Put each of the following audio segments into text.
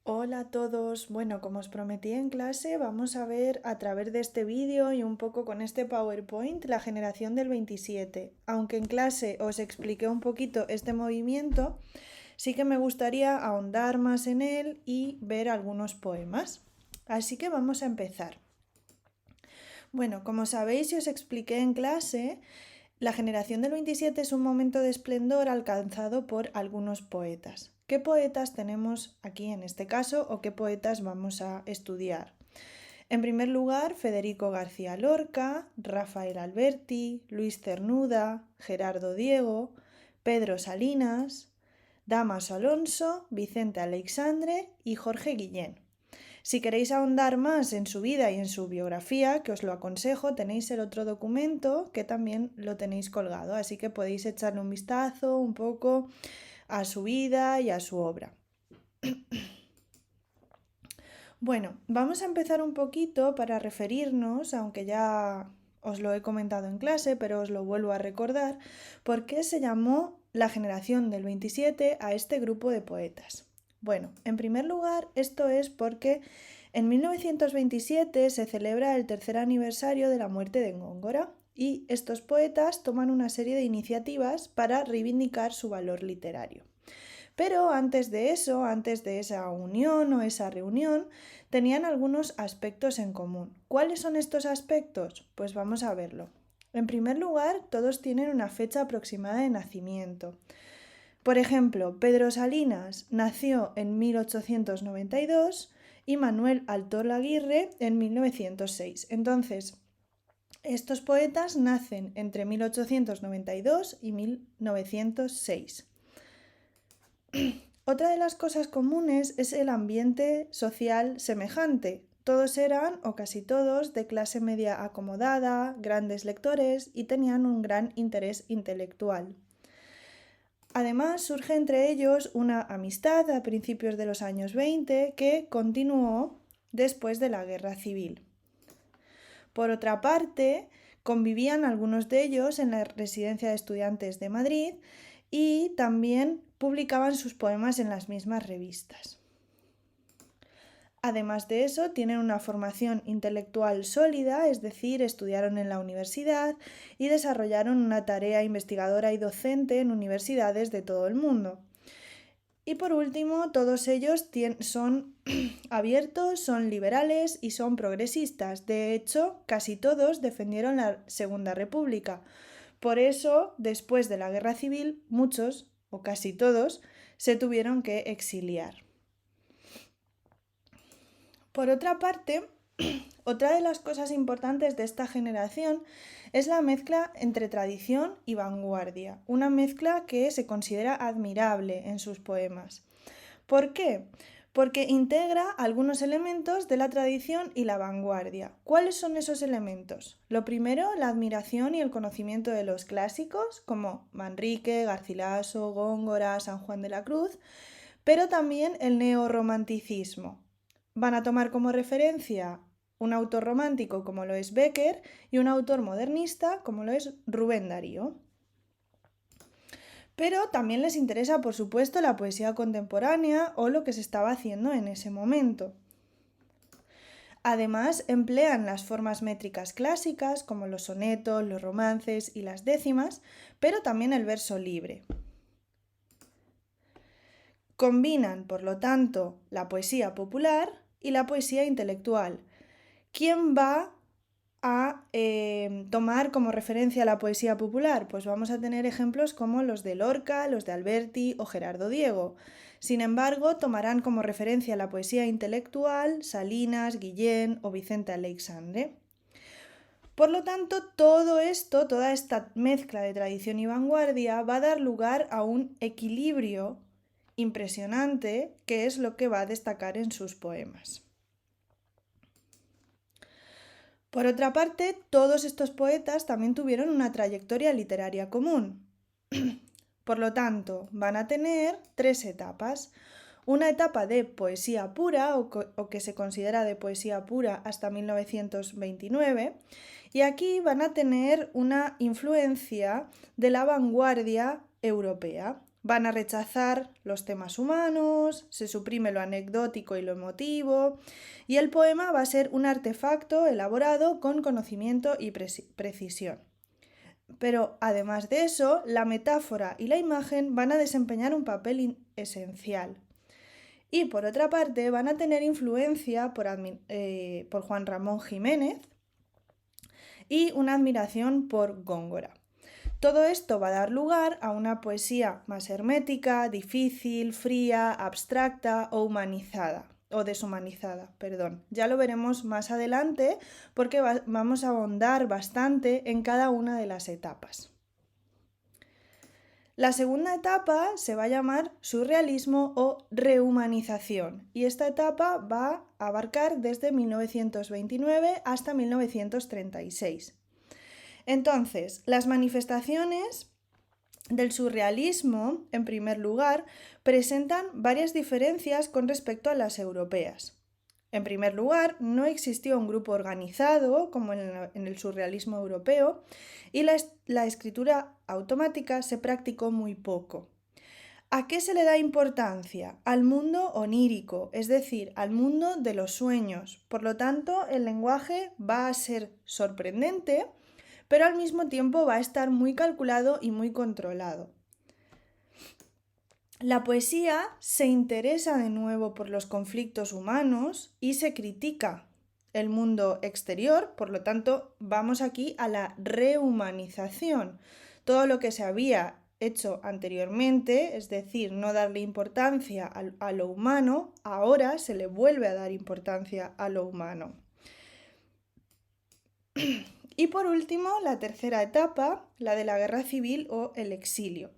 Hola a todos. Bueno, como os prometí en clase, vamos a ver a través de este vídeo y un poco con este PowerPoint la generación del 27. Aunque en clase os expliqué un poquito este movimiento, sí que me gustaría ahondar más en él y ver algunos poemas. Así que vamos a empezar. Bueno, como sabéis y os expliqué en clase, la generación del 27 es un momento de esplendor alcanzado por algunos poetas. ¿Qué poetas tenemos aquí en este caso o qué poetas vamos a estudiar? En primer lugar, Federico García Lorca, Rafael Alberti, Luis Cernuda, Gerardo Diego, Pedro Salinas, Damaso Alonso, Vicente Aleixandre y Jorge Guillén. Si queréis ahondar más en su vida y en su biografía, que os lo aconsejo, tenéis el otro documento que también lo tenéis colgado, así que podéis echarle un vistazo un poco a su vida y a su obra. Bueno, vamos a empezar un poquito para referirnos, aunque ya os lo he comentado en clase, pero os lo vuelvo a recordar, por qué se llamó la generación del 27 a este grupo de poetas. Bueno, en primer lugar, esto es porque en 1927 se celebra el tercer aniversario de la muerte de Góngora y estos poetas toman una serie de iniciativas para reivindicar su valor literario. Pero antes de eso, antes de esa unión o esa reunión, tenían algunos aspectos en común. ¿Cuáles son estos aspectos? Pues vamos a verlo. En primer lugar, todos tienen una fecha aproximada de nacimiento. Por ejemplo, Pedro Salinas nació en 1892 y Manuel Altol Aguirre en 1906. Entonces, estos poetas nacen entre 1892 y 1906. Otra de las cosas comunes es el ambiente social semejante. Todos eran, o casi todos, de clase media acomodada, grandes lectores y tenían un gran interés intelectual. Además, surge entre ellos una amistad a principios de los años 20 que continuó después de la Guerra Civil. Por otra parte, convivían algunos de ellos en la Residencia de Estudiantes de Madrid y también publicaban sus poemas en las mismas revistas. Además de eso, tienen una formación intelectual sólida, es decir, estudiaron en la universidad y desarrollaron una tarea investigadora y docente en universidades de todo el mundo. Y por último, todos ellos son abiertos, son liberales y son progresistas. De hecho, casi todos defendieron la Segunda República. Por eso, después de la Guerra Civil, muchos, o casi todos, se tuvieron que exiliar. Por otra parte, otra de las cosas importantes de esta generación es la mezcla entre tradición y vanguardia, una mezcla que se considera admirable en sus poemas. ¿Por qué? Porque integra algunos elementos de la tradición y la vanguardia. ¿Cuáles son esos elementos? Lo primero, la admiración y el conocimiento de los clásicos, como Manrique, Garcilaso, Góngora, San Juan de la Cruz, pero también el neorromanticismo. Van a tomar como referencia un autor romántico como lo es Bécquer y un autor modernista como lo es Rubén Darío. Pero también les interesa, por supuesto, la poesía contemporánea o lo que se estaba haciendo en ese momento. Además, emplean las formas métricas clásicas como los sonetos, los romances y las décimas, pero también el verso libre. Combinan, por lo tanto, la poesía popular y la poesía intelectual. ¿Quién va a tomar como referencia la poesía popular? Pues vamos a tener ejemplos como los de Lorca, los de Alberti o Gerardo Diego. Sin embargo, tomarán como referencia la poesía intelectual Salinas, Guillén o Vicente Aleixandre. Por lo tanto, todo esto, toda esta mezcla de tradición y vanguardia va a dar lugar a un equilibrio impresionante que es lo que va a destacar en sus poemas. Por otra parte, todos estos poetas también tuvieron una trayectoria literaria común. Por lo tanto, van a tener tres etapas. Una etapa de poesía pura o que se considera de poesía pura hasta 1929 y aquí van a tener una influencia de la vanguardia europea. Van a rechazar los temas humanos, se suprime lo anecdótico y lo emotivo, y el poema va a ser un artefacto elaborado con conocimiento y precisión. Pero además de eso, la metáfora y la imagen van a desempeñar un papel esencial. Y por otra parte, van a tener influencia por Juan Ramón Jiménez y una admiración por Góngora. Todo esto va a dar lugar a una poesía más hermética, difícil, fría, abstracta o humanizada, o deshumanizada, perdón. Ya lo veremos más adelante porque vamos a ahondar bastante en cada una de las etapas. La segunda etapa se va a llamar surrealismo o rehumanización y esta etapa va a abarcar desde 1929 hasta 1936. Entonces, las manifestaciones del surrealismo, en primer lugar, presentan varias diferencias con respecto a las europeas. En primer lugar, no existió un grupo organizado como en el surrealismo europeo y la escritura automática se practicó muy poco. ¿A qué se le da importancia? Al mundo onírico, es decir, al mundo de los sueños. Por lo tanto, el lenguaje va a ser sorprendente, pero al mismo tiempo va a estar muy calculado y muy controlado. La poesía se interesa de nuevo por los conflictos humanos y se critica el mundo exterior, por lo tanto vamos aquí a la rehumanización. Todo lo que se había hecho anteriormente, es decir, no darle importancia a lo humano, ahora se le vuelve a dar importancia a lo humano. Y por último, la tercera etapa, la de la guerra civil o el exilio.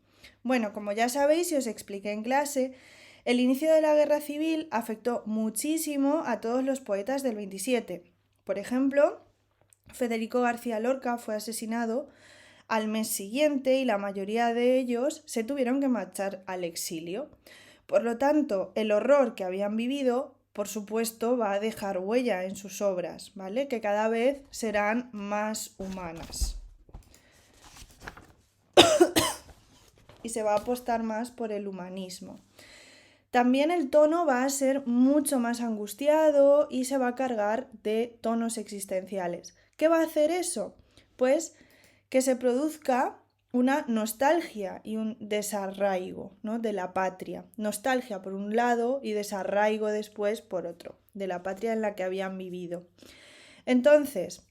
Bueno, como ya sabéis y os expliqué en clase, el inicio de la guerra civil afectó muchísimo a todos los poetas del 27. Por ejemplo, Federico García Lorca fue asesinado al mes siguiente y la mayoría de ellos se tuvieron que marchar al exilio. Por lo tanto, el horror que habían vivido, por supuesto, va a dejar huella en sus obras, ¿vale? Que cada vez serán más humanas. Y se va a apostar más por el humanismo. También el tono va a ser mucho más angustiado y se va a cargar de tonos existenciales. ¿Qué va a hacer eso? Pues que se produzca una nostalgia y un desarraigo, ¿no?, de la patria. Nostalgia por un lado y desarraigo después por otro, de la patria en la que habían vivido. Entonces,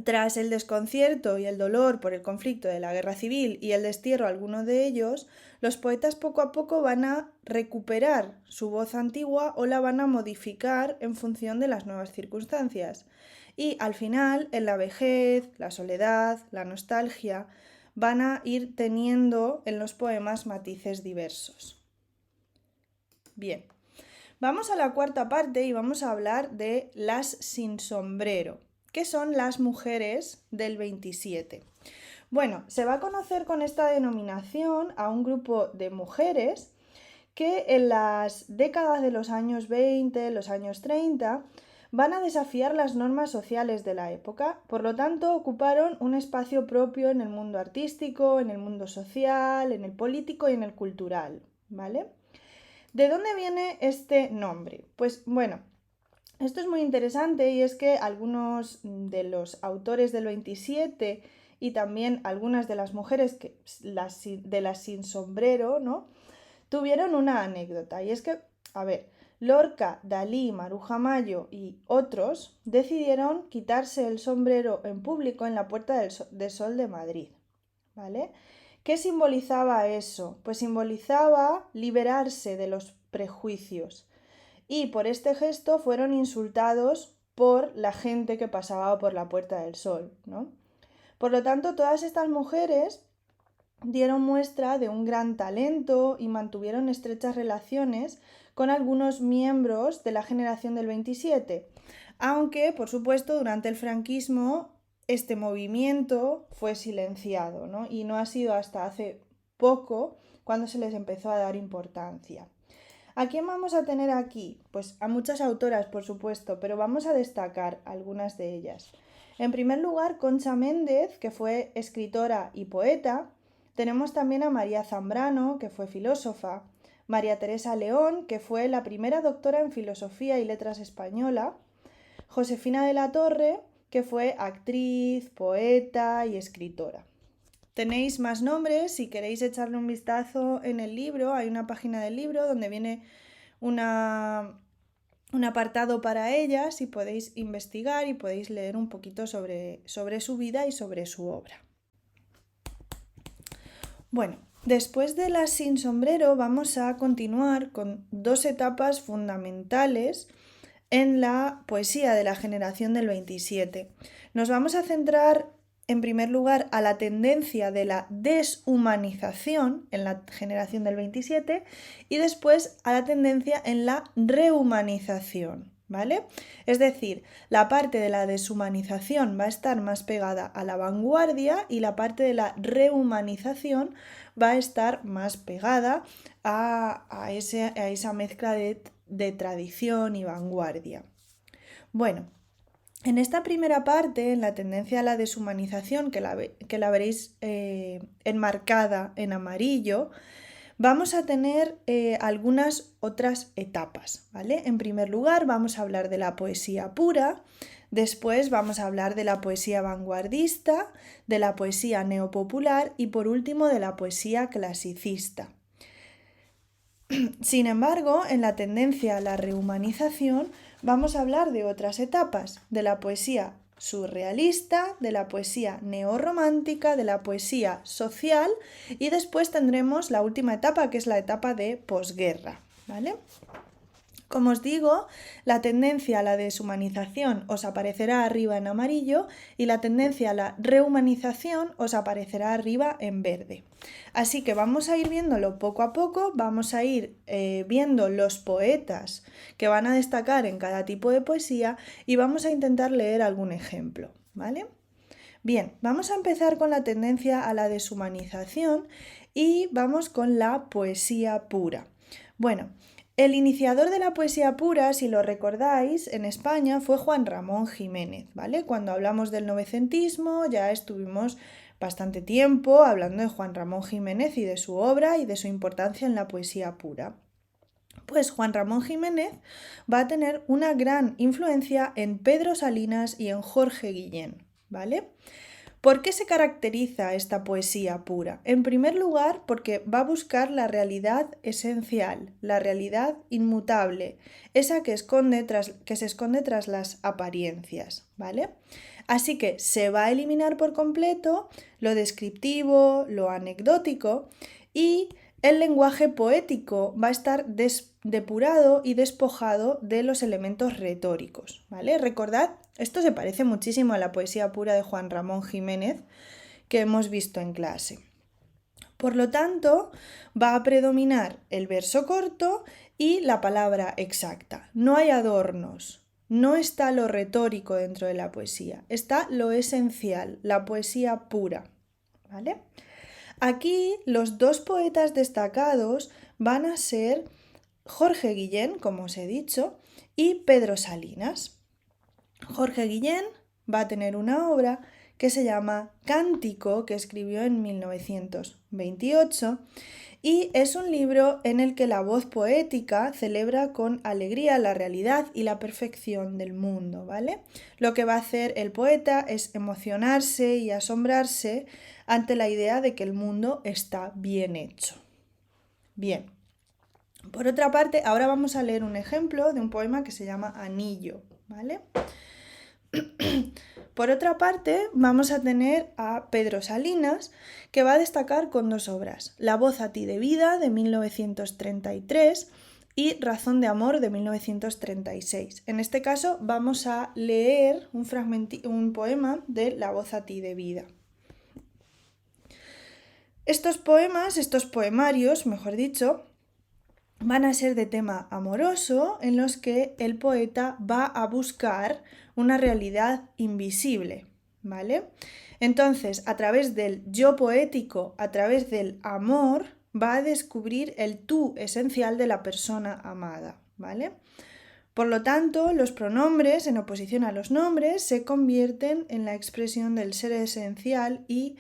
tras el desconcierto y el dolor por el conflicto de la guerra civil y el destierro a alguno de ellos, los poetas poco a poco van a recuperar su voz antigua o la van a modificar en función de las nuevas circunstancias. Y al final, en la vejez, la soledad, la nostalgia, van a ir teniendo en los poemas matices diversos. Bien, vamos a la cuarta parte y vamos a hablar de las sin sombrero. ¿Qué son las mujeres del 27? Bueno, se va a conocer con esta denominación a un grupo de mujeres que en las décadas de los años 20, los años 30, van a desafiar las normas sociales de la época, por lo tanto ocuparon un espacio propio en el mundo artístico, en el mundo social, en el político y en el cultural, ¿vale? ¿De dónde viene este nombre? Pues bueno, esto es muy interesante y es que algunos de los autores del 27 y también algunas de las mujeres de las sin sombrero, ¿no?, tuvieron una anécdota y es que, a ver, Lorca, Dalí, Maruja Mayo y otros decidieron quitarse el sombrero en público en la Puerta del Sol de Madrid, ¿vale? ¿Qué simbolizaba eso? Pues simbolizaba liberarse de los prejuicios y por este gesto fueron insultados por la gente que pasaba por la Puerta del Sol, ¿no? Por lo tanto, todas estas mujeres dieron muestra de un gran talento y mantuvieron estrechas relaciones con algunos miembros de la generación del 27, aunque, por supuesto, durante el franquismo este movimiento fue silenciado, ¿no? Y no ha sido hasta hace poco cuando se les empezó a dar importancia. ¿A quién vamos a tener aquí? Pues a muchas autoras, por supuesto, pero vamos a destacar algunas de ellas. En primer lugar, Concha Méndez, que fue escritora y poeta, Tenemos también a María Zambrano, que fue filósofa, María Teresa León, que fue la primera doctora en Filosofía y Letras española, Josefina de la Torre, que fue actriz, poeta y escritora. Tenéis más nombres, si queréis echarle un vistazo en el libro, hay una página del libro donde viene un apartado para ellas y podéis investigar y podéis leer un poquito sobre su vida y sobre su obra. Bueno, después de las sin sombrero vamos a continuar con dos etapas fundamentales en la poesía de la generación del 27. Nos vamos a centrar en primer lugar a la tendencia de la deshumanización en la generación del 27 y después a la tendencia en la rehumanización, ¿vale? Es decir, la parte de la deshumanización va a estar más pegada a la vanguardia y la parte de la rehumanización va a estar más pegada a esa mezcla de tradición y vanguardia. Bueno, en esta primera parte, en la tendencia a la deshumanización, que la veréis enmarcada en amarillo, vamos a tener algunas otras etapas, ¿vale? En primer lugar, vamos a hablar de la poesía pura, después vamos a hablar de la poesía vanguardista, de la poesía neopopular y por último de la poesía clasicista. Sin embargo, en la tendencia a la rehumanización vamos a hablar de otras etapas, de la poesía surrealista, de la poesía neorromántica, de la poesía social y después tendremos la última etapa, que es la etapa de posguerra, ¿vale? Como os digo, la tendencia a la deshumanización os aparecerá arriba en amarillo y la tendencia a la rehumanización os aparecerá arriba en verde. Así que vamos a ir viéndolo poco a poco, vamos a ir viendo los poetas que van a destacar en cada tipo de poesía y vamos a intentar leer algún ejemplo, ¿vale? Bien, vamos a empezar con la tendencia a la deshumanización y vamos con la poesía pura. Bueno, el iniciador de la poesía pura, si lo recordáis, en España fue Juan Ramón Jiménez, ¿vale? Cuando hablamos del novecentismo ya estuvimos bastante tiempo hablando de Juan Ramón Jiménez y de su obra y de su importancia en la poesía pura. Pues Juan Ramón Jiménez va a tener una gran influencia en Pedro Salinas y en Jorge Guillén, ¿vale? ¿Por qué se caracteriza esta poesía pura? En primer lugar, porque va a buscar la realidad esencial, la realidad inmutable, esa que se esconde tras las apariencias, ¿vale? Así que se va a eliminar por completo lo descriptivo, lo anecdótico y el lenguaje poético va a estar depurado y despojado de los elementos retóricos, ¿vale? Recordad, esto se parece muchísimo a la poesía pura de Juan Ramón Jiménez que hemos visto en clase. Por lo tanto, va a predominar el verso corto y la palabra exacta. No hay adornos, no está lo retórico dentro de la poesía, está lo esencial, la poesía pura, ¿vale? Aquí los dos poetas destacados van a ser Jorge Guillén, como os he dicho, y Pedro Salinas. Jorge Guillén va a tener una obra que se llama Cántico, que escribió en 1928, y es un libro en el que la voz poética celebra con alegría la realidad y la perfección del mundo, ¿vale? Lo que va a hacer el poeta es emocionarse y asombrarse ante la idea de que el mundo está bien hecho. Bien. Por otra parte, ahora vamos a leer un ejemplo de un poema que se llama Anillo, ¿vale? Por otra parte, vamos a tener a Pedro Salinas, que va a destacar con dos obras, La voz a ti de vida, de 1933, y Razón de amor, de 1936. En este caso vamos a leer un poema de La voz a ti de vida. Estos poemarios, mejor dicho, van a ser de tema amoroso en los que el poeta va a buscar una realidad invisible, ¿vale? Entonces, a través del yo poético, a través del amor, va a descubrir el tú esencial de la persona amada, ¿vale? Por lo tanto, los pronombres, en oposición a los nombres, se convierten en la expresión del ser esencial y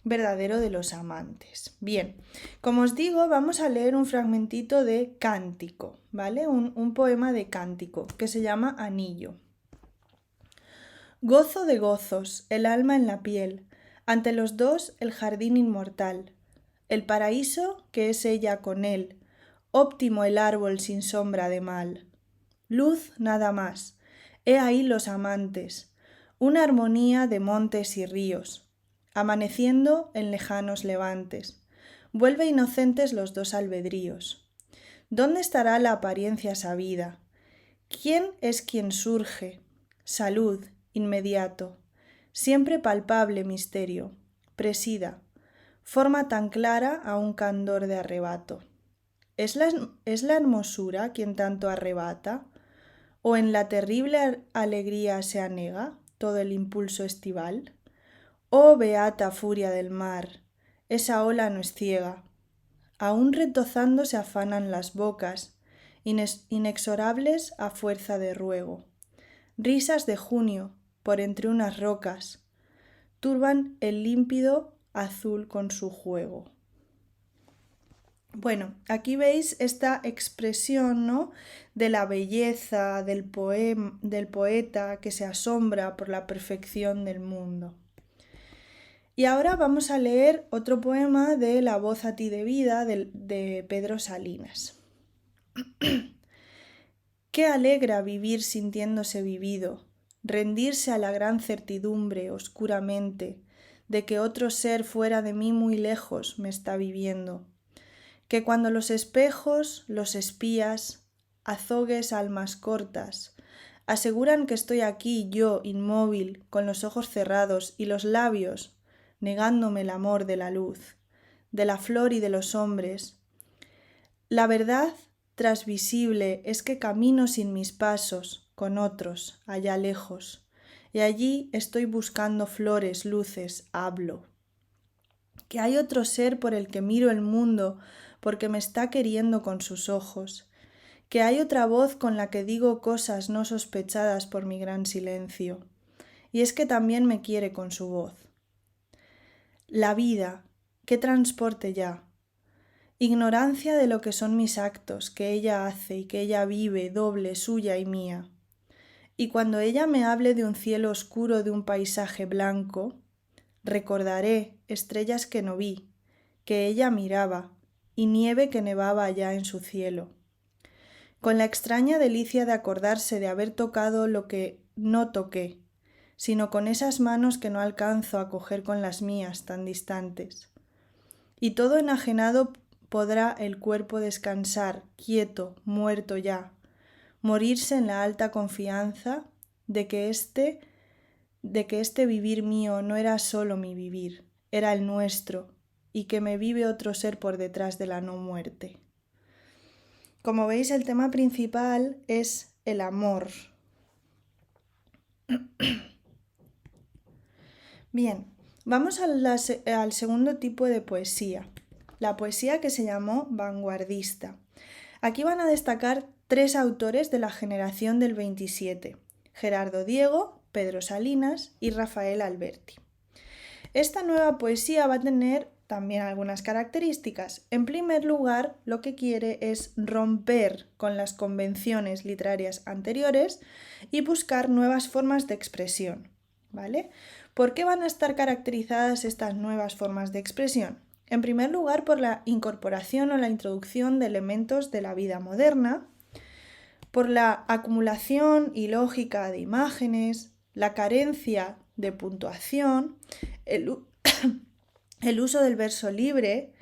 verdadero de los amantes. Bien, como os digo, vamos a leer un fragmentito de Cántico, ¿vale? Un poema de Cántico que se llama Anillo. Gozo de gozos, el alma en la piel, ante los dos el jardín inmortal, el paraíso que es ella con él, óptimo el árbol sin sombra de mal. Luz nada más, he ahí los amantes, una armonía de montes y ríos, amaneciendo en lejanos levantes, vuelve inocentes los dos albedríos. ¿Dónde estará la apariencia sabida? ¿Quién es quien surge? Salud, inmediato, siempre palpable misterio, presida, forma tan clara a un candor de arrebato. ¿Es la hermosura quien tanto arrebata? ¿O en la terrible alegría se anega todo el impulso estival? Oh beata furia del mar, esa ola no es ciega. Aún retozando se afanan las bocas, inexorables a fuerza de ruego. Risas de junio, por entre unas rocas, turban el límpido azul con su juego. Bueno, aquí veis esta expresión, ¿no?, de la belleza del poeta que se asombra por la perfección del mundo. Y ahora vamos a leer otro poema de La voz a ti de vida de Pedro Salinas. Qué alegra vivir sintiéndose vivido, rendirse a la gran certidumbre oscuramente de que otro ser fuera de mí muy lejos me está viviendo. Que cuando los espejos, los espías, azogues almas cortas, aseguran que estoy aquí yo inmóvil, con los ojos cerrados y los labios, negándome el amor de la luz, de la flor y de los hombres. La verdad trasvisible es que camino sin mis pasos, con otros, allá lejos, y allí estoy buscando flores, luces, hablo. Que hay otro ser por el que miro el mundo, porque me está queriendo con sus ojos, que hay otra voz con la que digo cosas no sospechadas por mi gran silencio, y es que también me quiere con su voz. La vida, qué transporte ya. Ignorancia de lo que son mis actos, que ella hace y que ella vive, doble suya y mía. Y cuando ella me hable de un cielo oscuro, de un paisaje blanco, recordaré estrellas que no vi, que ella miraba, y nieve que nevaba allá en su cielo. Con la extraña delicia de acordarse de haber tocado lo que no toqué, sino con esas manos que no alcanzo a coger con las mías tan distantes. Y todo enajenado podrá el cuerpo descansar, quieto, muerto ya, morirse en la alta confianza de que este vivir mío no era solo mi vivir, era el nuestro, y que me vive otro ser por detrás de la no muerte. Como veis, el tema principal es el amor. Bien, vamos al segundo tipo de poesía, la poesía que se llamó vanguardista. Aquí van a destacar 3 autores de la generación del 27, Gerardo Diego, Pedro Salinas y Rafael Alberti. Esta nueva poesía va a tener también algunas características. En primer lugar, lo que quiere es romper con las convenciones literarias anteriores y buscar nuevas formas de expresión, ¿vale? ¿Por qué van a estar caracterizadas estas nuevas formas de expresión? En primer lugar, por la incorporación o la introducción de elementos de la vida moderna, por la acumulación ilógica de imágenes, la carencia de puntuación, el uso del verso libre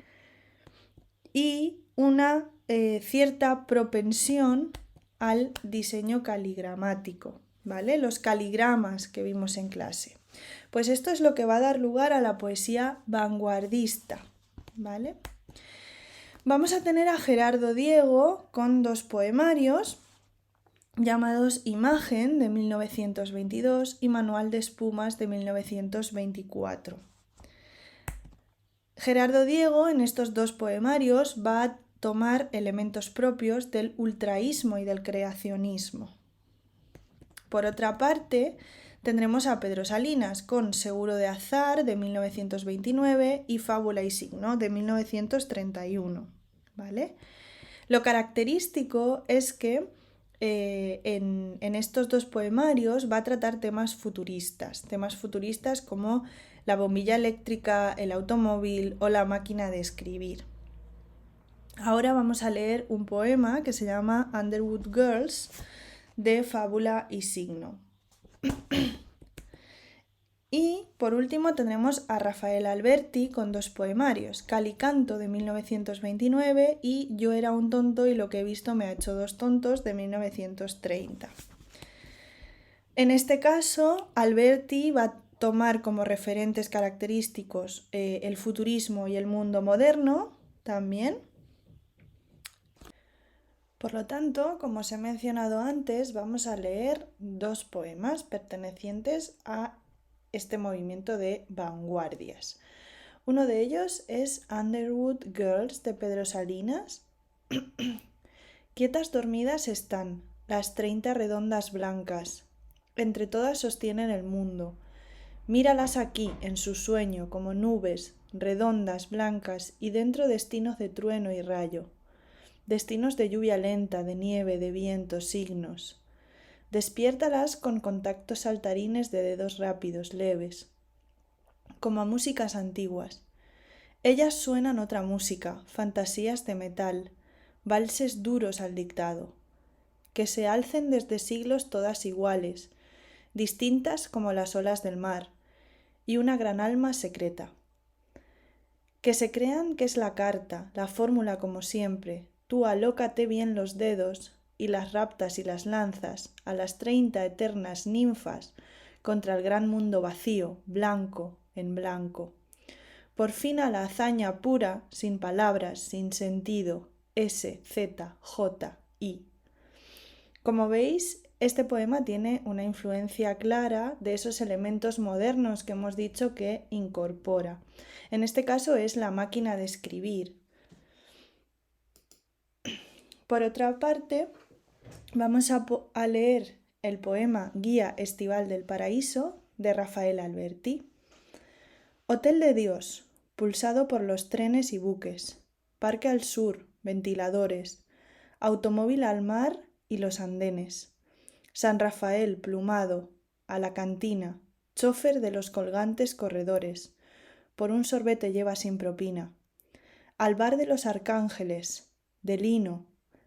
y una cierta propensión al diseño caligramático, ¿vale? Los caligramas que vimos en clase. Pues esto es lo que va a dar lugar a la poesía vanguardista, ¿vale? Vamos a tener a Gerardo Diego con 2 poemarios llamados Imagen de 1922 y Manual de espumas de 1924. Gerardo Diego en estos 2 poemarios va a tomar elementos propios del ultraísmo y del creacionismo. Por otra parte, Tendremos a Pedro Salinas con Seguro de Azar de 1929 y Fábula y Signo de 1931, ¿vale? Lo característico es que en estos dos poemarios va a tratar temas futuristas como la bombilla eléctrica, el automóvil o la máquina de escribir. Ahora vamos a leer un poema que se llama Underwood Girls de Fábula y Signo. Y por último tendremos a Rafael Alberti con dos poemarios, Calicanto de 1929 y Yo era un tonto y lo que he visto me ha hecho dos tontos de 1930. En este caso, Alberti va a tomar como referentes característicos el futurismo y el mundo moderno también. Por lo tanto, como os he mencionado antes, vamos a leer dos poemas pertenecientes a este movimiento de vanguardias. Uno de ellos es Underwood Girls de Pedro Salinas. Quietas dormidas están las 30 redondas blancas. Entre todas sostienen el mundo. Míralas aquí, en su sueño, como nubes, redondas, blancas, y dentro destinos de trueno y rayo. Destinos de lluvia lenta, de nieve, de viento, signos. Despiértalas con contactos saltarines de dedos rápidos, leves, como a músicas antiguas. Ellas suenan otra música, fantasías de metal, valses duros al dictado. Que se alcen desde siglos todas iguales, distintas como las olas del mar, y una gran alma secreta. Que se crean que es la carta, la fórmula como siempre, tú alócate bien los dedos, y las raptas y las lanzas a las 30 eternas ninfas contra el gran mundo vacío, blanco en blanco. Por fin a la hazaña pura, sin palabras, sin sentido, S, Z, J, I. Como veis, este poema tiene una influencia clara de esos elementos modernos que hemos dicho que incorpora. En este caso es la máquina de escribir. Por otra parte, vamos a leer el poema Guía Estival del Paraíso de Rafael Alberti. Hotel de Dios, pulsado por los trenes y buques. Parque al sur, ventiladores. Automóvil al mar y los andenes. San Rafael plumado, a la cantina, chofer de los colgantes corredores. Por un sorbete lleva sin propina. Al bar de los arcángeles, de lino,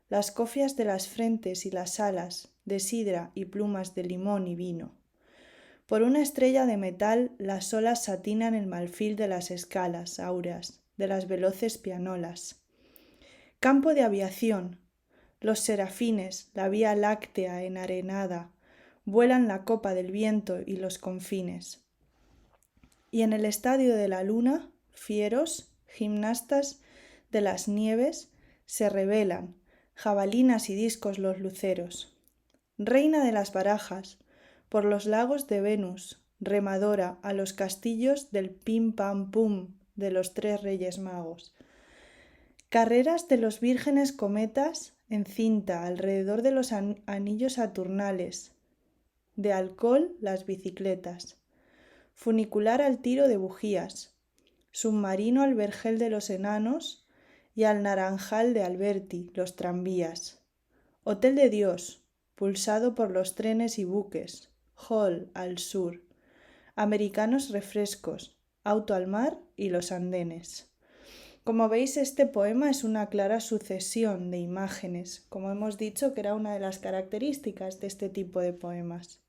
las cofias de las frentes y las alas, de sidra y plumas de limón y vino. Por una estrella de metal las olas satinan el marfil de las escalas áureas, de las veloces pianolas. Campo de aviación, los serafines, la vía láctea enarenada, vuelan la copa del viento y los confines. Y en el estadio de la luna, fieros, gimnastas de las nieves, se rebelan, jabalinas y discos los luceros. Reina de las barajas, por los lagos de Venus, remadora a los castillos del pim pam pum de los 3 reyes magos. Carreras de los vírgenes cometas en cinta alrededor de los anillos saturnales. De alcohol las bicicletas. Funicular al tiro de bujías. Submarino al vergel de los enanos y al naranjal de Alberti, los tranvías. Hotel de Dios, pulsado por los trenes y buques. Hall al sur. Americanos refrescos, auto al mar y los andenes. Como veis, este poema es una clara sucesión de imágenes, como hemos dicho que era una de las características de este tipo de poemas.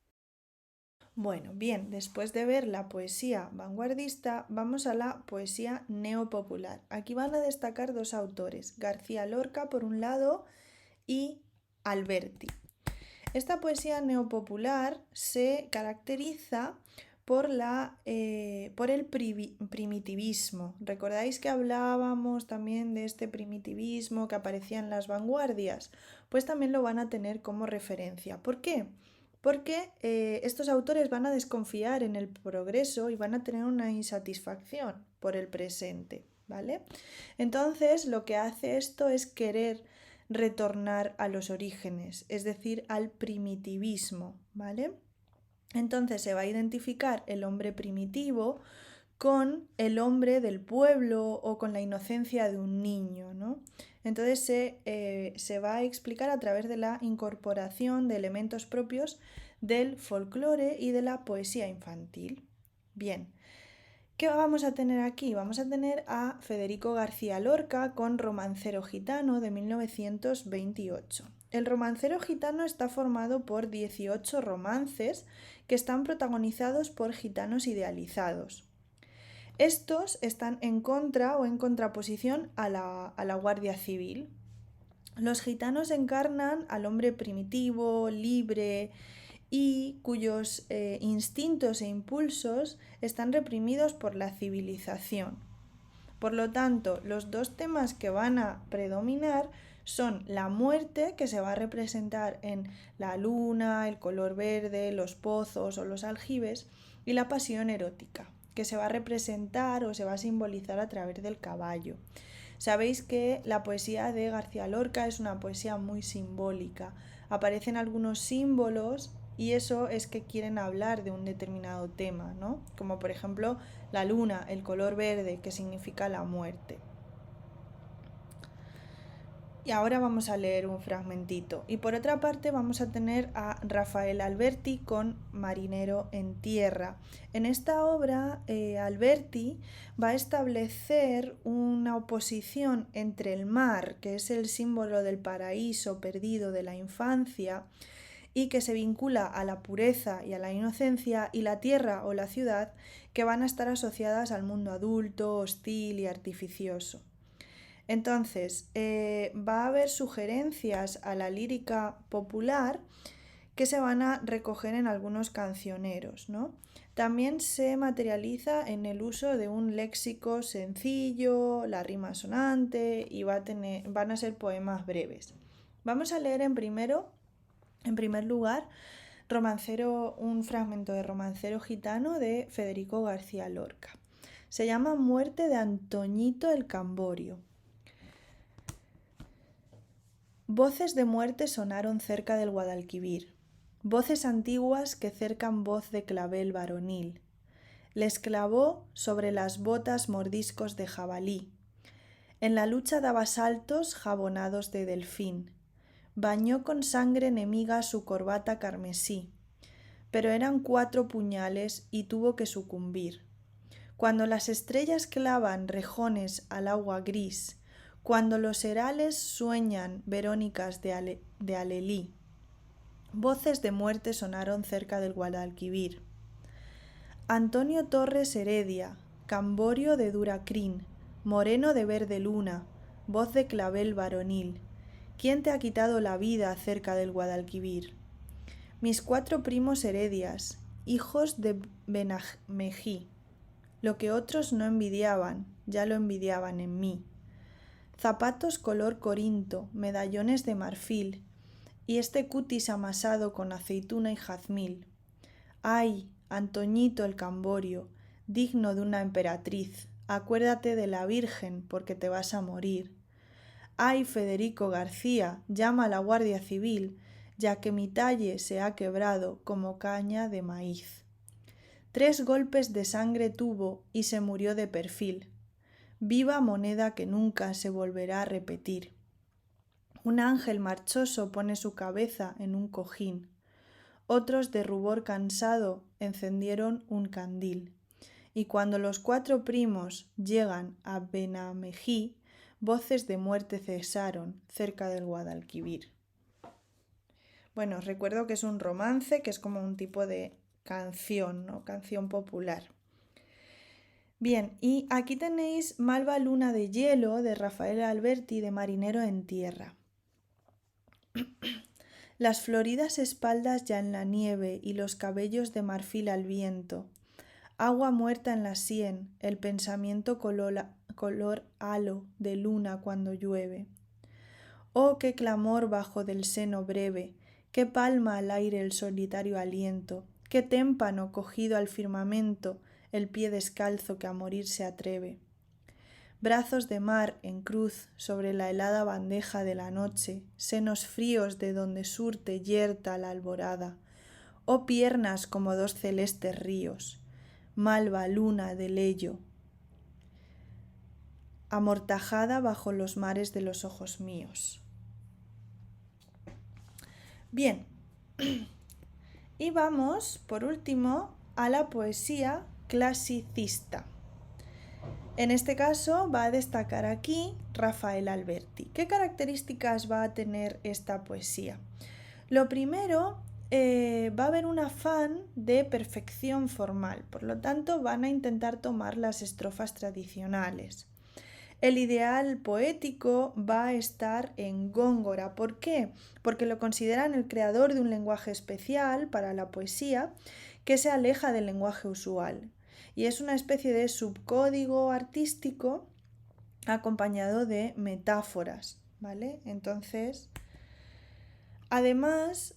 Bueno, bien, después de ver la poesía vanguardista, vamos a la poesía neopopular. Aquí van a destacar dos autores, García Lorca por un lado y Alberti. Esta poesía neopopular se caracteriza por el primitivismo. ¿Recordáis que hablábamos también de este primitivismo que aparecía en las vanguardias? Pues también lo van a tener como referencia. ¿Por qué? Porque estos autores van a desconfiar en el progreso y van a tener una insatisfacción por el presente, ¿vale? Entonces, lo que hace esto es querer retornar a los orígenes, es decir, al primitivismo, ¿vale? Entonces se va a identificar el hombre primitivo con el hombre del pueblo o con la inocencia de un niño, ¿no? Entonces se va a explicar a través de la incorporación de elementos propios del folclore y de la poesía infantil. Bien, ¿qué vamos a tener aquí? Vamos a tener a Federico García Lorca con Romancero Gitano de 1928. El Romancero Gitano está formado por 18 romances que están protagonizados por gitanos idealizados. Estos están en contra o en contraposición a la Guardia Civil. Los gitanos encarnan al hombre primitivo, libre y cuyos instintos e impulsos están reprimidos por la civilización. Por lo tanto, los dos temas que van a predominar son la muerte, que se va a representar en la luna, el color verde, los pozos o los aljibes, y la pasión erótica, que se va a representar o se va a simbolizar a través del caballo. Sabéis que la poesía de García Lorca es una poesía muy simbólica. Aparecen algunos símbolos y eso es que quieren hablar de un determinado tema, ¿no? Como por ejemplo la luna, el color verde, que significa la muerte. Y ahora vamos a leer un fragmentito. Y por otra parte vamos a tener a Rafael Alberti con Marinero en tierra. En esta obra Alberti va a establecer una oposición entre el mar, que es el símbolo del paraíso perdido de la infancia, y que se vincula a la pureza y a la inocencia, y la tierra o la ciudad, que van a estar asociadas al mundo adulto, hostil y artificioso. Entonces, va a haber sugerencias a la lírica popular que se van a recoger en algunos cancioneros, ¿no? También se materializa en el uso de un léxico sencillo, la rima sonante y van a ser poemas breves. Vamos a leer en primer lugar, un fragmento de Romancero Gitano de Federico García Lorca. Se llama Muerte de Antoñito el Camborio. Voces de muerte sonaron cerca del Guadalquivir, voces antiguas que cercan voz de clavel varonil. Les clavó sobre las botas mordiscos de jabalí. En la lucha daba saltos jabonados de delfín. Bañó con sangre enemiga su corbata carmesí. Pero eran 4 puñales y tuvo que sucumbir. Cuando las estrellas clavan rejones al agua gris, cuando los herales sueñan verónicas de alelí, voces de muerte sonaron cerca del Guadalquivir. Antonio Torres Heredia, Camborio de Duracrín, moreno de verde luna, voz de clavel varonil, ¿quién te ha quitado la vida cerca del Guadalquivir? Mis 4 primos Heredias, hijos de Benajmejí, lo que otros no envidiaban, ya lo envidiaban en mí. Zapatos color corinto, medallones de marfil, y este cutis amasado con aceituna y jazmil. ¡Ay, Antoñito el Camborio, digno de una emperatriz! Acuérdate de la Virgen, porque te vas a morir. ¡Ay, Federico García, llama a la Guardia Civil, ya que mi talle se ha quebrado como caña de maíz! 3 golpes de sangre tuvo y se murió de perfil. Viva moneda que nunca se volverá a repetir. Un ángel marchoso pone su cabeza en un cojín. Otros de rubor cansado encendieron un candil. Y cuando los 4 primos llegan a Benamejí, voces de muerte cesaron cerca del Guadalquivir. Bueno, os recuerdo que es un romance, que es como un tipo de canción, ¿no? Canción popular. Bien, y aquí tenéis Malva Luna de Hielo de Rafael Alberti de Marinero en tierra. Las floridas espaldas ya en la nieve y los cabellos de marfil al viento. Agua muerta en la sien, el pensamiento color halo de luna cuando llueve. Oh, qué clamor bajo del seno breve, qué palma al aire el solitario aliento, qué témpano cogido al firmamento, el pie descalzo que a morir se atreve. Brazos de mar en cruz sobre la helada bandeja de la noche, senos fríos de donde surte yerta la alborada. oh piernas como dos celestes ríos, malva luna de leyo, amortajada bajo los mares de los ojos míos. Bien, y vamos, por último, a la poesía clasicista. En este caso va a destacar aquí Rafael Alberti. ¿Qué características va a tener esta poesía? Lo primero, va a haber un afán de perfección formal, por lo tanto van a intentar tomar las estrofas tradicionales. El ideal poético va a estar en Góngora. ¿Por qué? Porque lo consideran el creador de un lenguaje especial para la poesía que se aleja del lenguaje usual. Y es una especie de subcódigo artístico acompañado de metáforas, ¿vale? Entonces, además,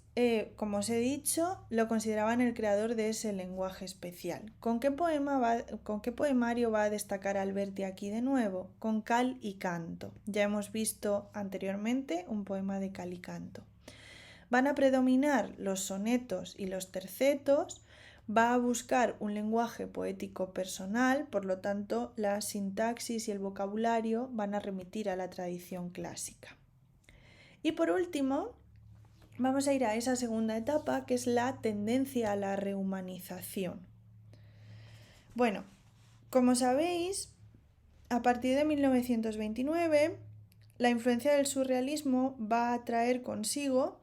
como os he dicho, lo consideraban el creador de ese lenguaje especial. ¿Con qué poemario va a destacar Alberti aquí de nuevo? Con Cal y Canto. Ya hemos visto anteriormente un poema de Cal y Canto. Van a predominar los sonetos y los tercetos. Va a buscar un lenguaje poético personal, por lo tanto, la sintaxis y el vocabulario van a remitir a la tradición clásica. Y por último, vamos a ir a esa segunda etapa, que es la tendencia a la rehumanización. Bueno, como sabéis, a partir de 1929, la influencia del surrealismo va a traer consigo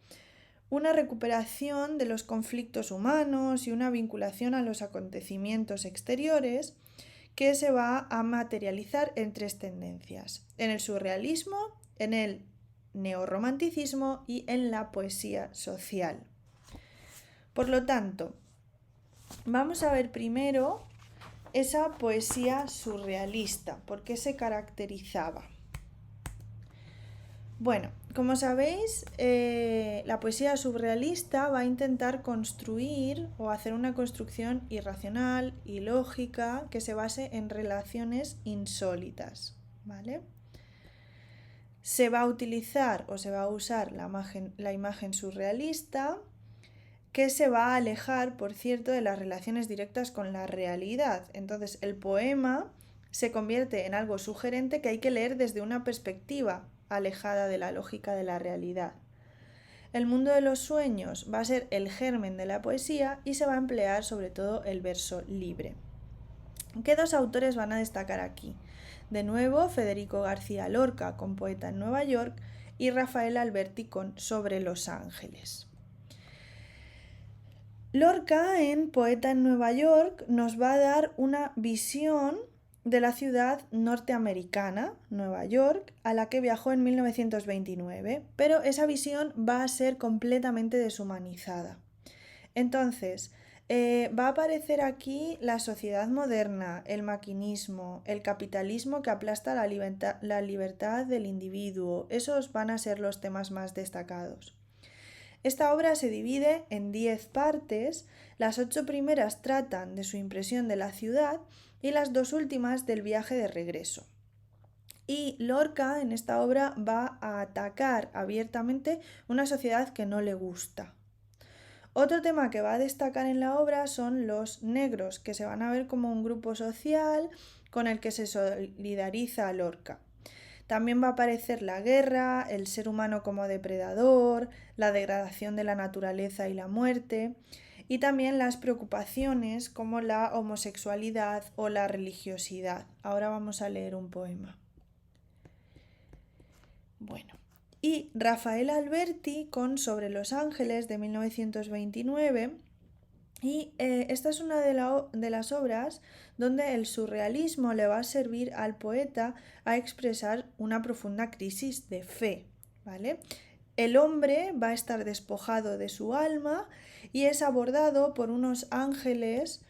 una recuperación de los conflictos humanos y una vinculación a los acontecimientos exteriores que se va a materializar en tres tendencias: en el surrealismo, en el neorromanticismo y en la poesía social. Por lo tanto, vamos a ver primero esa poesía surrealista, ¿por qué se caracterizaba? Bueno, como sabéis, la poesía surrealista va a intentar construir o hacer una construcción irracional y lógica que se base en relaciones insólitas, ¿vale? Se va a utilizar o se va a usar la imagen surrealista, que se va a alejar, por cierto, de las relaciones directas con la realidad. Entonces, el poema se convierte en algo sugerente que hay que leer desde una perspectiva alejada de la lógica de la realidad. El mundo de los sueños va a ser el germen de la poesía y se va a emplear sobre todo el verso libre. ¿Qué dos autores van a destacar aquí? De nuevo, Federico García Lorca con Poeta en Nueva York y Rafael Alberti con Sobre los Ángeles. Lorca en Poeta en Nueva York nos va a dar una visión de la ciudad norteamericana, Nueva York, a la que viajó en 1929, pero esa visión va a ser completamente deshumanizada. Entonces, va a aparecer aquí la sociedad moderna, el maquinismo, el capitalismo que aplasta la libertad del individuo. Esos van a ser los temas más destacados. Esta obra se divide en 10 partes, las 8 primeras tratan de su impresión de la ciudad y las 2 últimas del viaje de regreso. Y Lorca en esta obra va a atacar abiertamente una sociedad que no le gusta. Otro tema que va a destacar en la obra son los negros, que se van a ver como un grupo social con el que se solidariza Lorca. También va a aparecer la guerra, el ser humano como depredador, la degradación de la naturaleza y la muerte, y también las preocupaciones como la homosexualidad o la religiosidad. Ahora vamos a leer un poema. Bueno, y Rafael Alberti con Sobre los Ángeles de 1929. Y esta es una de las obras donde el surrealismo le va a servir al poeta a expresar una profunda crisis de fe, ¿vale? El hombre va a estar despojado de su alma y es abordado por unos ángeles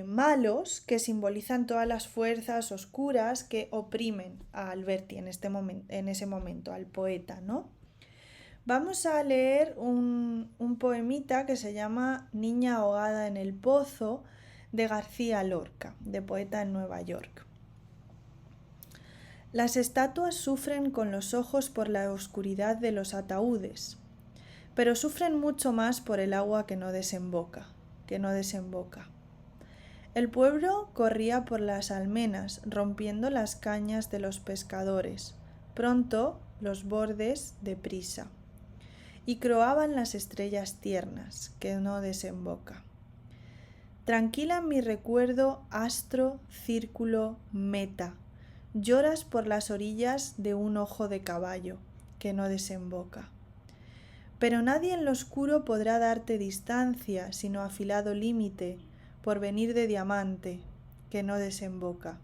malos que simbolizan todas las fuerzas oscuras que oprimen a Alberti en ese momento, al poeta, ¿no? Vamos a leer un poemita que se llama Niña ahogada en el pozo de García Lorca, de Poeta en Nueva York. Las estatuas sufren con los ojos por la oscuridad de los ataúdes. pero sufren mucho más por el agua que no desemboca. El pueblo corría por las almenas, rompiendo las cañas de los pescadores, pronto los bordes deprisa, y croaban las estrellas tiernas, que no desemboca. Tranquila en mi recuerdo, astro, círculo, meta, lloras por las orillas de un ojo de caballo, que no desemboca. Pero nadie en lo oscuro podrá darte distancia, sino afilado límite, por venir de diamante, que no desemboca.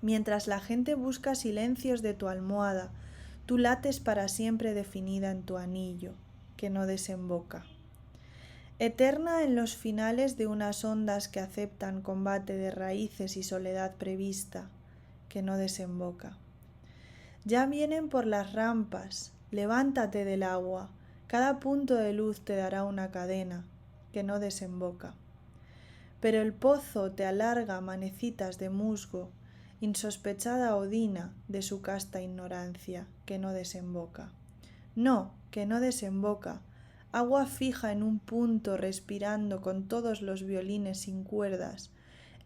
Mientras la gente busca silencios de tu almohada, tú lates para siempre definida en tu anillo, que no desemboca. Eterna en los finales de unas ondas que aceptan combate de raíces y soledad prevista, que no desemboca. Ya vienen por las rampas, levántate del agua, cada punto de luz te dará una cadena, que no desemboca. Pero el pozo te alarga manecitas de musgo, insospechada odina de su casta ignorancia, que no desemboca. No, que no desemboca, agua fija en un punto respirando con todos los violines sin cuerdas,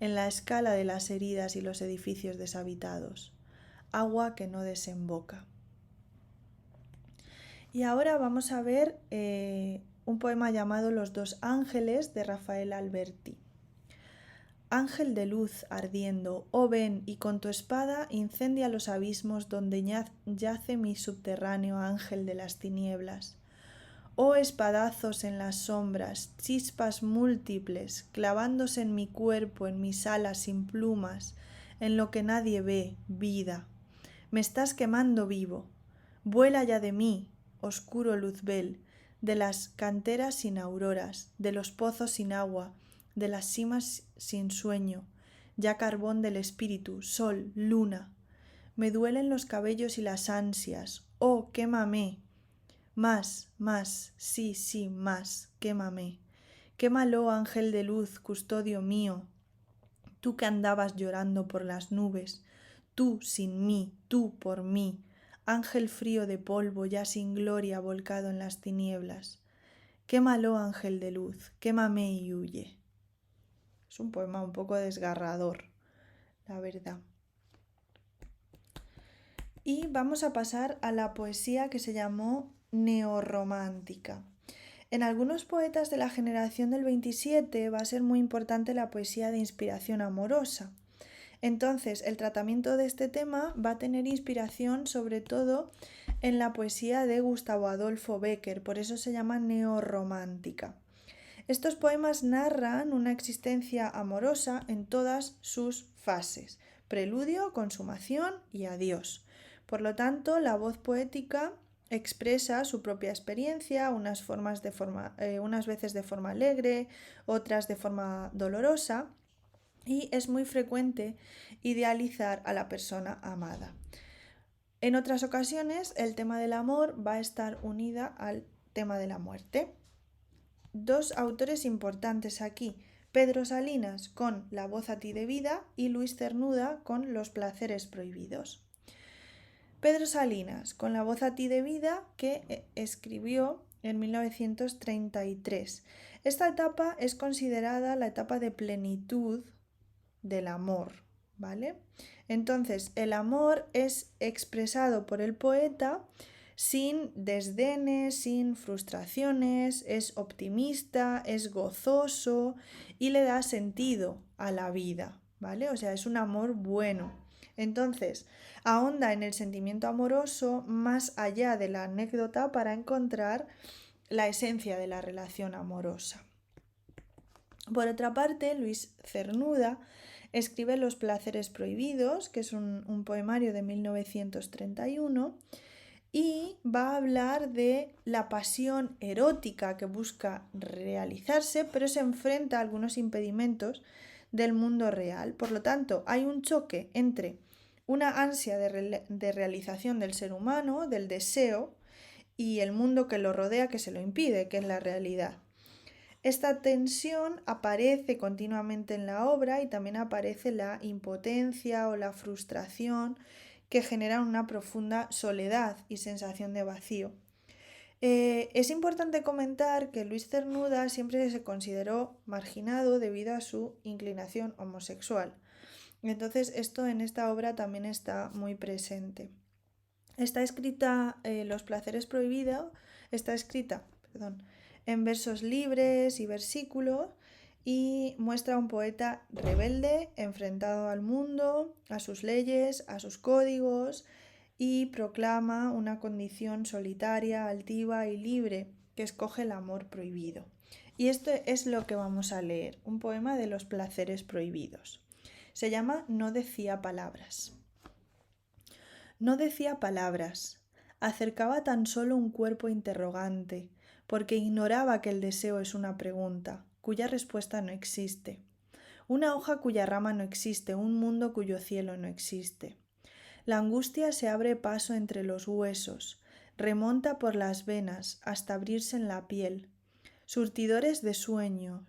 en la escala de las heridas y los edificios deshabitados. Agua que no desemboca. Y ahora vamos a ver un poema llamado Los dos ángeles de Rafael Alberti. Ángel de luz ardiendo, oh ven y con tu espada incendia los abismos donde yace mi subterráneo ángel de las tinieblas. Oh espadazos en las sombras, chispas múltiples, clavándose en mi cuerpo, en mis alas sin plumas, en lo que nadie ve, vida. Me estás quemando vivo. Vuela ya de mí, oscuro luzbel, de las canteras sin auroras, de los pozos sin agua, de las cimas sin sueño, ya carbón del espíritu, sol, luna. Me duelen los cabellos y las ansias. Oh, quémame. Más, sí, más, quémame. Quémalo, ángel de luz, custodio mío. Tú que andabas llorando por las nubes, tú sin mí, tú por mí, ángel frío de polvo ya sin gloria volcado en las tinieblas. Quémalo, ángel de luz, quémame y huye. Es un poema un poco desgarrador, la verdad. Y vamos a pasar a la poesía que se llamó neorromántica. En algunos poetas de la generación del 27 va a ser muy importante la poesía de inspiración amorosa. Entonces, el tratamiento de este tema va a tener inspiración sobre todo en la poesía de Gustavo Adolfo Bécquer, por eso se llama neorromántica. Estos poemas narran una existencia amorosa en todas sus fases: preludio, consumación y adiós. Por lo tanto, la voz poética expresa su propia experiencia, unas veces de forma alegre, otras de forma dolorosa, y es muy frecuente idealizar a la persona amada. En otras ocasiones, el tema del amor va a estar unida al tema de la muerte. Dos autores importantes aquí: Pedro Salinas con La voz a ti de vida y Luis Cernuda con Los placeres prohibidos. Pedro Salinas con La voz a ti de vida, que escribió en 1933. Esta etapa es considerada la etapa de plenitud del amor, ¿vale? Entonces, el amor es expresado por el poeta sin desdenes, sin frustraciones, es optimista, es gozoso y le da sentido a la vida, ¿vale? O sea, es un amor bueno. Entonces, ahonda en el sentimiento amoroso más allá de la anécdota para encontrar la esencia de la relación amorosa. Por otra parte, Luis Cernuda escribe Los placeres prohibidos, que es un poemario de 1931, y va a hablar de la pasión erótica que busca realizarse, pero se enfrenta a algunos impedimentos del mundo real. Por lo tanto, hay un choque entre una ansia de realización del ser humano, del deseo, y el mundo que lo rodea, que se lo impide, que es la realidad. Esta tensión aparece continuamente en la obra y también aparece la impotencia o la frustración que generan una profunda soledad y sensación de vacío. Es importante comentar que Luis Cernuda siempre se consideró marginado debido a su inclinación homosexual. Entonces esto en esta obra también está muy presente. Está escrita, Los placeres prohibidos, está escrita, perdón, en versos libres y versículos y muestra a un poeta rebelde, enfrentado al mundo, a sus leyes, a sus códigos y proclama una condición solitaria, altiva y libre que escoge el amor prohibido. Y esto es lo que vamos a leer, un poema de los placeres prohibidos. Se llama No decía palabras. No decía palabras, acercaba tan solo un cuerpo interrogante, porque ignoraba que el deseo es una pregunta, cuya respuesta no existe, una hoja cuya rama no existe, un mundo cuyo cielo no existe. La angustia se abre paso entre los huesos, remonta por las venas hasta abrirse en la piel. Surtidores de sueño,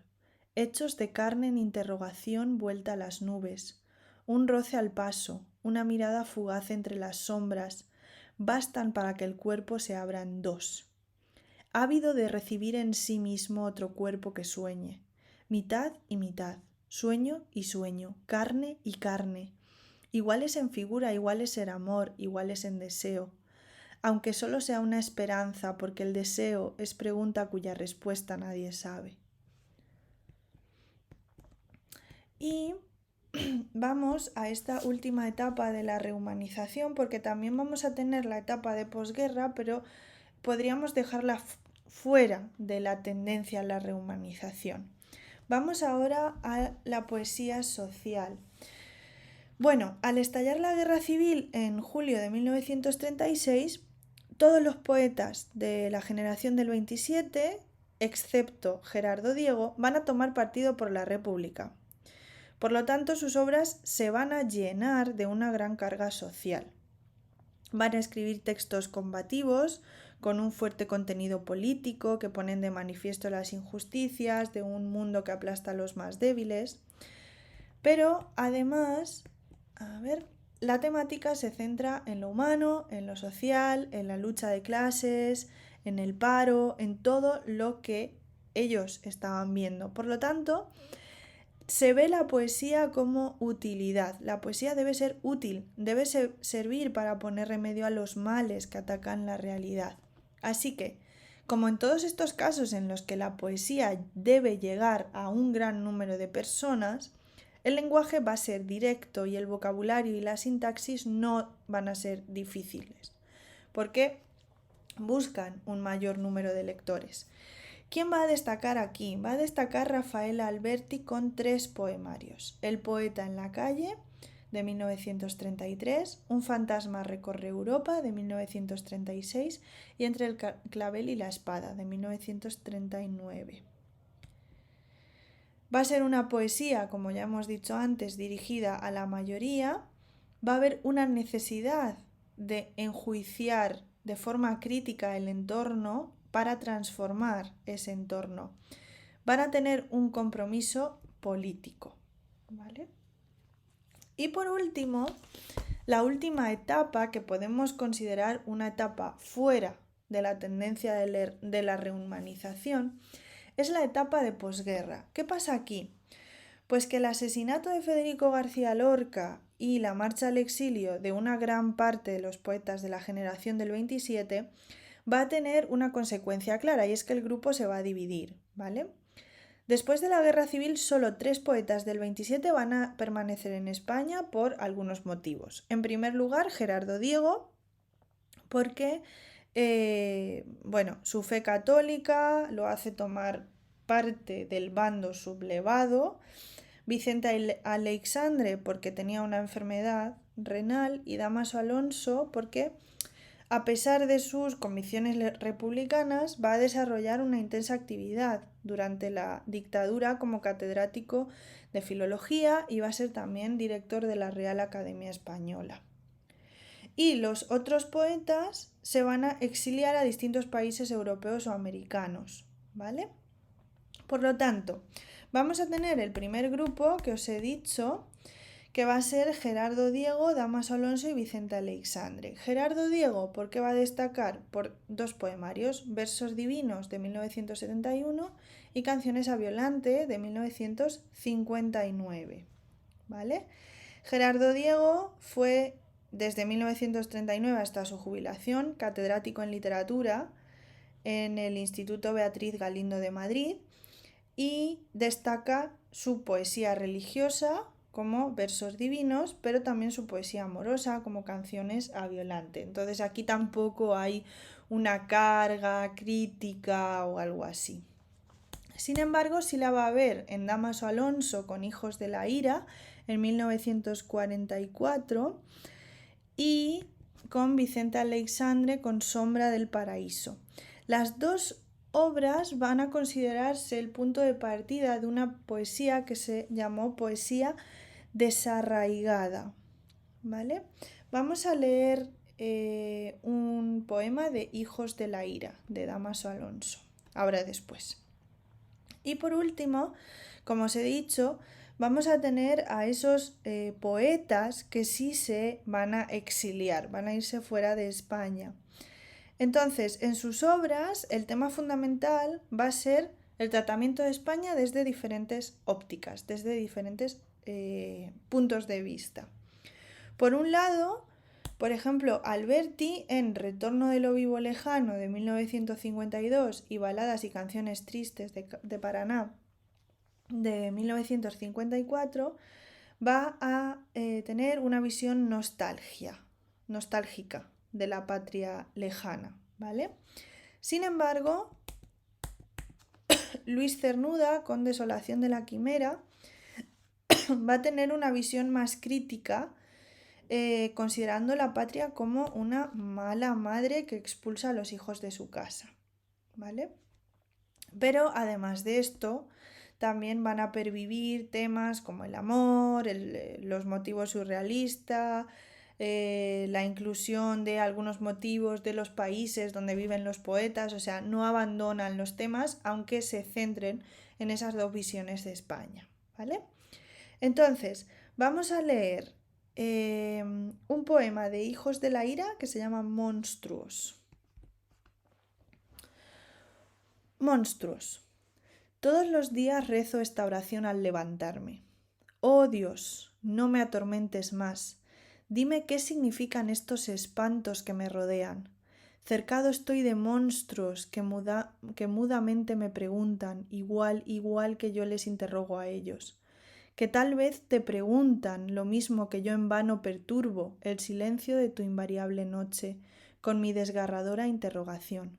hechos de carne en interrogación vuelta a las nubes. Un roce al paso, una mirada fugaz entre las sombras, bastan para que el cuerpo se abra en dos. Ávido de recibir en sí mismo otro cuerpo que sueñe. Mitad y mitad, sueño y sueño, carne y carne. Iguales en figura, iguales en amor, iguales en deseo. Aunque solo sea una esperanza, porque el deseo es pregunta cuya respuesta nadie sabe. Y vamos a esta última etapa de la rehumanización, porque también vamos a tener la etapa de posguerra, pero podríamos dejarla fuera de la tendencia a la rehumanización. Vamos ahora a la poesía social. Bueno, al estallar la guerra civil en julio de 1936, todos los poetas de la generación del 27, excepto Gerardo Diego, van a tomar partido por la República. Por lo tanto, sus obras se van a llenar de una gran carga social. Van a escribir textos combativos, con un fuerte contenido político que ponen de manifiesto las injusticias de un mundo que aplasta a los más débiles. Pero además, la temática se centra en lo humano, en lo social, en la lucha de clases, en el paro, en todo lo que ellos estaban viendo. Por lo tanto, se ve la poesía como utilidad. La poesía debe ser útil, debe servir para poner remedio a los males que atacan la realidad. Así que, como en todos estos casos en los que la poesía debe llegar a un gran número de personas, el lenguaje va a ser directo y el vocabulario y la sintaxis no van a ser difíciles, porque buscan un mayor número de lectores. ¿Quién va a destacar aquí? Va a destacar Rafaela Alberti con 3 poemarios. El poeta en la calle, de 1933, Un fantasma recorre Europa, de 1936, y Entre el clavel y la espada, de 1939. Va a ser una poesía, como ya hemos dicho antes, dirigida a la mayoría. Va a haber una necesidad de enjuiciar de forma crítica el entorno para transformar ese entorno. Van a tener un compromiso político, ¿vale? Y por último, la última etapa que podemos considerar una etapa fuera de la tendencia de la rehumanización es la etapa de posguerra. ¿Qué pasa aquí? Pues que el asesinato de Federico García Lorca y la marcha al exilio de una gran parte de los poetas de la generación del 27 va a tener una consecuencia clara, y es que el grupo se va a dividir, ¿vale? Después de la guerra civil, solo 3 poetas del 27 van a permanecer en España por algunos motivos. En primer lugar, Gerardo Diego, porque su fe católica lo hace tomar parte del bando sublevado. Vicente Aleixandre, porque tenía una enfermedad renal, y Dámaso Alonso, porque a pesar de sus convicciones republicanas, va a desarrollar una intensa actividad durante la dictadura como catedrático de filología y va a ser también director de la Real Academia Española. Y los otros poetas se van a exiliar a distintos países europeos o americanos, ¿vale? Por lo tanto, vamos a tener el primer grupo que os he dicho, que va a ser Gerardo Diego, Dámaso Alonso y Vicente Aleixandre. Gerardo Diego, ¿por qué va a destacar? Por dos poemarios, Versos Divinos de 1971 y Canciones a Violante de 1959. ¿Vale? Gerardo Diego fue desde 1939 hasta su jubilación catedrático en literatura en el Instituto Beatriz Galindo de Madrid y destaca su poesía religiosa como Versos Divinos, pero también su poesía amorosa como Canciones a Violante. Entonces aquí tampoco hay una carga crítica o algo así. Sin embargo, sí la va a haber en Dámaso Alonso con Hijos de la Ira en 1944 y con Vicente Aleixandre con Sombra del Paraíso. Las dos obras van a considerarse el punto de partida de una poesía que se llamó poesía desarraigada. ¿Vale? Vamos a leer un poema de Hijos de la Ira de Dámaso Alonso, ahora después. Y por último, como os he dicho, vamos a tener a esos poetas que sí se van a exiliar, van a irse fuera de España. Entonces, en sus obras, el tema fundamental va a ser el tratamiento de España desde diferentes ópticas, desde diferentes puntos de vista. Por un lado, por ejemplo, Alberti en Retorno de lo vivo lejano de 1952 y Baladas y canciones tristes de Paraná de 1954 va a tener una visión nostálgica de la patria lejana, ¿vale? Sin embargo, Luis Cernuda con Desolación de la Quimera va a tener una visión más crítica, considerando la patria como una mala madre que expulsa a los hijos de su casa, ¿vale? Pero además de esto, también van a pervivir temas como el amor, los motivos surrealistas, la inclusión de algunos motivos de los países donde viven los poetas, o sea, no abandonan los temas, aunque se centren en esas dos visiones de España, ¿vale? Entonces, vamos a leer un poema de Hijos de la Ira que se llama Monstruos. Monstruos. Todos los días rezo esta oración al levantarme. Oh Dios, no me atormentes más. Dime qué significan estos espantos que me rodean. Cercado estoy de monstruos que mudamente me preguntan, igual que yo les interrogo a ellos. Que tal vez te preguntan lo mismo que yo en vano perturbo el silencio de tu invariable noche con mi desgarradora interrogación.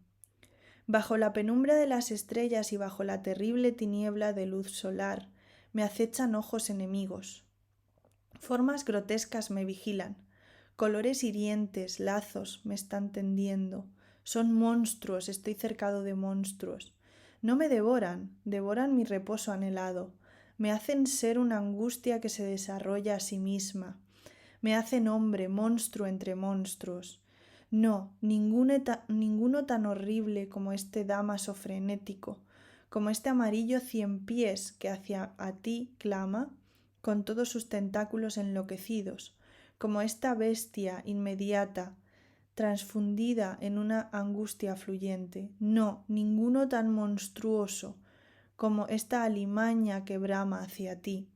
Bajo la penumbra de las estrellas y bajo la terrible tiniebla de luz solar, me acechan ojos enemigos. Formas grotescas me vigilan. Colores hirientes, lazos me están tendiendo. Son monstruos, estoy cercado de monstruos. No me devoran, devoran mi reposo anhelado. Me hacen ser una angustia que se desarrolla a sí misma. Me hacen hombre, monstruo entre monstruos. No, ninguno tan horrible como este Dámaso frenético, como este amarillo cien pies que hacia a ti clama, con todos sus tentáculos enloquecidos, como esta bestia inmediata, transfundida en una angustia fluyente. No, ninguno tan monstruoso como esta alimaña que brama hacia ti,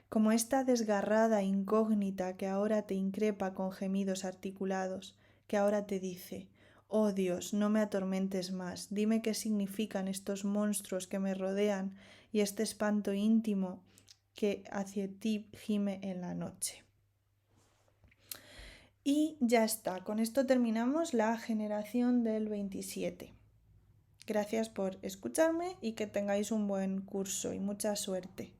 como esta desgarrada incógnita que ahora te increpa con gemidos articulados, que ahora te dice: oh Dios, no me atormentes más, dime qué significan estos monstruos que me rodean y este espanto íntimo que hacia ti gime en la noche. Y ya está, con esto terminamos la generación del 27. Gracias por escucharme y que tengáis un buen curso y mucha suerte.